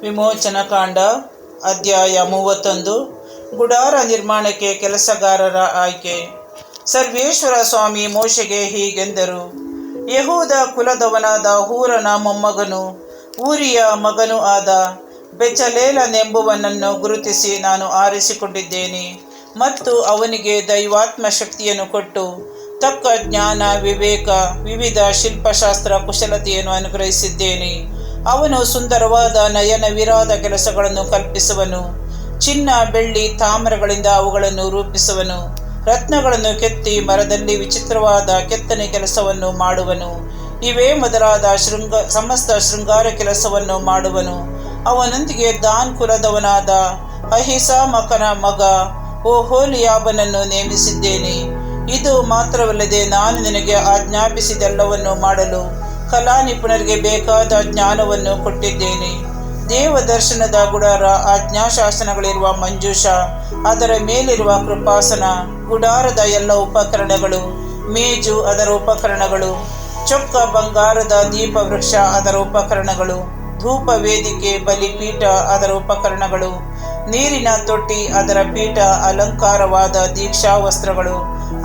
ವಿಮೋಚನಕಾಂಡ ಅಧ್ಯಾಯ 31. ಗುಡಾರ ನಿರ್ಮಾಣಕ್ಕೆ ಕೆಲಸಗಾರರ ಆಯ್ಕೆ. ಸರ್ವೇಶ್ವರ ಸ್ವಾಮಿ ಮೋಶೆಗೆ ಹೀಗೆಂದರು: ಯೆಹೂದ ಕುಲದವನಾದ ಹೂರನ ಮೊಮ್ಮಗನು, ಊರಿಯ ಮಗನೂ ಆದ ಬೆಚಲೇಲನೆಂಬುವನನ್ನು ಗುರುತಿಸಿ ನಾನು ಆರಿಸಿಕೊಂಡಿದ್ದೇನೆ ಮತ್ತು ಅವನಿಗೆ ದೈವಾತ್ಮ ಶಕ್ತಿಯನ್ನು ಕೊಟ್ಟು ತಕ್ಕ ಜ್ಞಾನ, ವಿವೇಕ, ವಿವಿಧ ಶಿಲ್ಪಶಾಸ್ತ್ರ ಕುಶಲತೆಯನ್ನು ಅನುಗ್ರಹಿಸಿದ್ದೇನೆ. ಅವನು ಸುಂದರವಾದ ನಯನವಿರಾದ ಕೆಲಸಗಳನ್ನು ಕಲ್ಪಿಸುವನು. ಚಿನ್ನ, ಬೆಳ್ಳಿ, ತಾಮ್ರಗಳಿಂದ ಅವುಗಳನ್ನು ರೂಪಿಸುವನು. ರತ್ನಗಳನ್ನು ಕೆತ್ತಿ ಮರದಲ್ಲಿ ವಿಚಿತ್ರವಾದ ಕೆತ್ತನೆ ಕೆಲಸವನ್ನು ಮಾಡುವನು. ಇವೇ ಮೊದಲಾದ ಸಮಸ್ತ ಶೃಂಗಾರ ಕೆಲಸವನ್ನು ಮಾಡುವನು. ಅವನೊಂದಿಗೆ ದಾನ್ ಕುಲದವನಾದ ಅಹಿಸಾಮಕನ ಮಗ ಓಹೋಲಿಯಾಬನನ್ನು ನೇಮಿಸಿದ್ದೇನೆ. ಇದು ಮಾತ್ರವಲ್ಲದೆ ನಾನು ನಿನಗೆ ಆಜ್ಞಾಪಿಸಿದೆಲ್ಲವನ್ನು ಮಾಡಲು ಕಲಾ ನಿಪುಣರಿಗೆ ಬೇಕಾದ ಜ್ಞಾನವನ್ನು ಕೊಟ್ಟಿದ್ದೇನೆ. ದೇವದರ್ಶನದ ಗುಡಾರ, ಆಜ್ಞಾಶಾಸನಗಳಿರುವ ಮಂಜೂಷ, ಅದರ ಮೇಲಿರುವ ಕೃಪಾಸನ, ಗುಡಾರದ ಎಲ್ಲ ಉಪಕರಣಗಳು, ಮೇಜು ಅದರ ಉಪಕರಣಗಳು, ಚೊಕ್ಕ ಬಂಗಾರದ ದೀಪವೃಕ್ಷ ಅದರ ಉಪಕರಣಗಳು, ಧೂಪ ವೇದಿಕೆ, ಬಲಿಪೀಠ ಅದರ ಉಪಕರಣಗಳು, ನೀರಿನ ತೊಟ್ಟಿ ಅದರ ಪೀಠ, ಅಲಂಕಾರವಾದ ದೀಕ್ಷಾ ವಸ್ತ್ರಗಳು,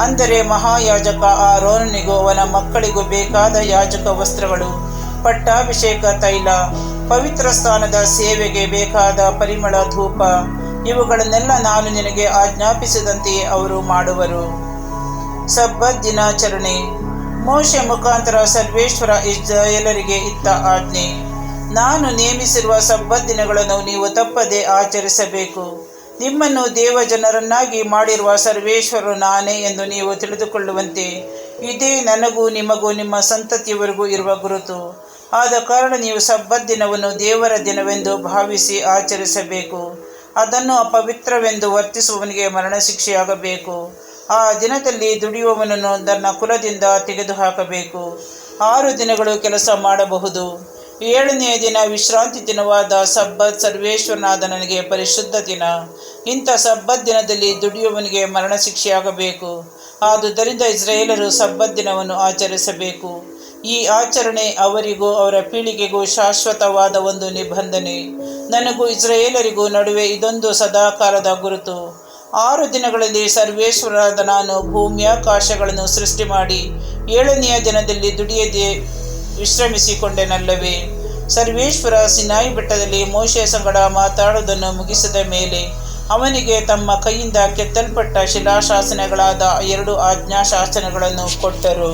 ಅಂದರೆ ಮಹಾಯಾಜಕ ಆರೋನನಿಗೂ ಅವನ ಮಕ್ಕಳಿಗೂ ಬೇಕಾದ ಯಾಜಕ ವಸ್ತ್ರಗಳು, ಪಟ್ಟಾಭಿಷೇಕ ತೈಲ, ಪವಿತ್ರ ಸ್ಥಾನದ ಸೇವೆಗೆ ಬೇಕಾದ ಪರಿಮಳ ಧೂಪ, ಇವುಗಳನ್ನೆಲ್ಲ ನಾನು ನಿನಗೆ ಆಜ್ಞಾಪಿಸಿದಂತೆಯೇ ಅವರು ಮಾಡುವರು. ಸಬ್ಬತ್ ದಿನಾಚರಣೆ. ಮೋಶೆ ಮುಖಾಂತರ ಸರ್ವೇಶ್ವರ ಇಸ್ರಾಯೇಲರಿಗೆ ಇತ್ತ ಆಜ್ಞೆ: ನಾನು ನೇಮಿಸಿರುವ ಸಬ್ಬತ್ ದಿನಗಳನ್ನು ನೀವು ತಪ್ಪದೆ ಆಚರಿಸಬೇಕು. ನಿಮ್ಮನ್ನು ದೇವಜನರನ್ನಾಗಿ ಮಾಡಿರುವ ಸರ್ವೇಶ್ವರರು ನಾನೇ ಎಂದು ನೀವು ತಿಳಿದುಕೊಳ್ಳುವಂತೆ ಇದೇ ನನಗೂ ನಿಮಗೂ ನಿಮ್ಮ ಸಂತತಿಯವರೆಗೂ ಇರುವ ಗುರುತು. ಆದ ಕಾರಣ ನೀವು ಸಬ್ಬತ್ ದಿನವನ್ನು ದೇವರ ದಿನವೆಂದು ಭಾವಿಸಿ ಆಚರಿಸಬೇಕು. ಅದನ್ನು ಅಪವಿತ್ರವೆಂದು ವರ್ತಿಸುವವನಿಗೆ ಮರಣಶಿಕ್ಷೆಯಾಗಬೇಕು. ಆ ದಿನದಲ್ಲಿ ದುಡಿಯುವವನನ್ನು ತನ್ನ ಕುಲದಿಂದ ತೆಗೆದುಹಾಕಬೇಕು. 6 ದಿನಗಳು ಕೆಲಸ ಮಾಡಬಹುದು. 7ನೆಯ ದಿನ ವಿಶ್ರಾಂತಿ ದಿನವಾದ ಸಬ್ಬತ್ ಸರ್ವೇಶ್ವರನಾದ ನನಗೆ ಪರಿಶುದ್ಧ ದಿನ. ಇಂಥ ಸಬ್ಬತ್ ದಿನದಲ್ಲಿ ದುಡಿಯುವವನಿಗೆ ಮರಣಶಿಕ್ಷೆಯಾಗಬೇಕು. ಆದುದರಿಂದ ಇಸ್ರಾಯೇಲರು ಸಬ್ಬತ್ ದಿನವನ್ನು ಆಚರಿಸಬೇಕು. ಈ ಆಚರಣೆ ಅವರಿಗೂ ಅವರ ಪೀಳಿಗೆಗೂ ಶಾಶ್ವತವಾದ ಒಂದು ನಿಬಂಧನೆ. ನನಗೂ ಇಸ್ರಾಯೇಲರಿಗೂ ನಡುವೆ ಇದೊಂದು ಸದಾಕಾಲದ ಗುರುತು. 6 ದಿನಗಳಲ್ಲಿ ಸರ್ವೇಶ್ವರನಾದ ನಾನು ಭೂಮ್ಯಾಕಾಶಗಳನ್ನು ಸೃಷ್ಟಿ ಮಾಡಿ 7ನೆಯ ದಿನದಲ್ಲಿ ದುಡಿಯದೆ ವಿಶ್ರಮಿಸಿಕೊಂಡೆನಲ್ಲವೇ? ಸರ್ವೇಶ್ವರ ಸಿನಾಯಿ ಬೆಟ್ಟದಲ್ಲಿ ಮೋಶೆಯ ಸಂಗಡ ಮಾತಾಡುವುದನ್ನು ಮುಗಿಸಿದ ಮೇಲೆ ಅವನಿಗೆ ತಮ್ಮ ಕೈಯಿಂದ ಕೆತ್ತಲ್ಪಟ್ಟ ಶಿಲಾಶಾಸನಗಳಾದ 2 ಆಜ್ಞಾಶಾಸನಗಳನ್ನು ಕೊಟ್ಟರು.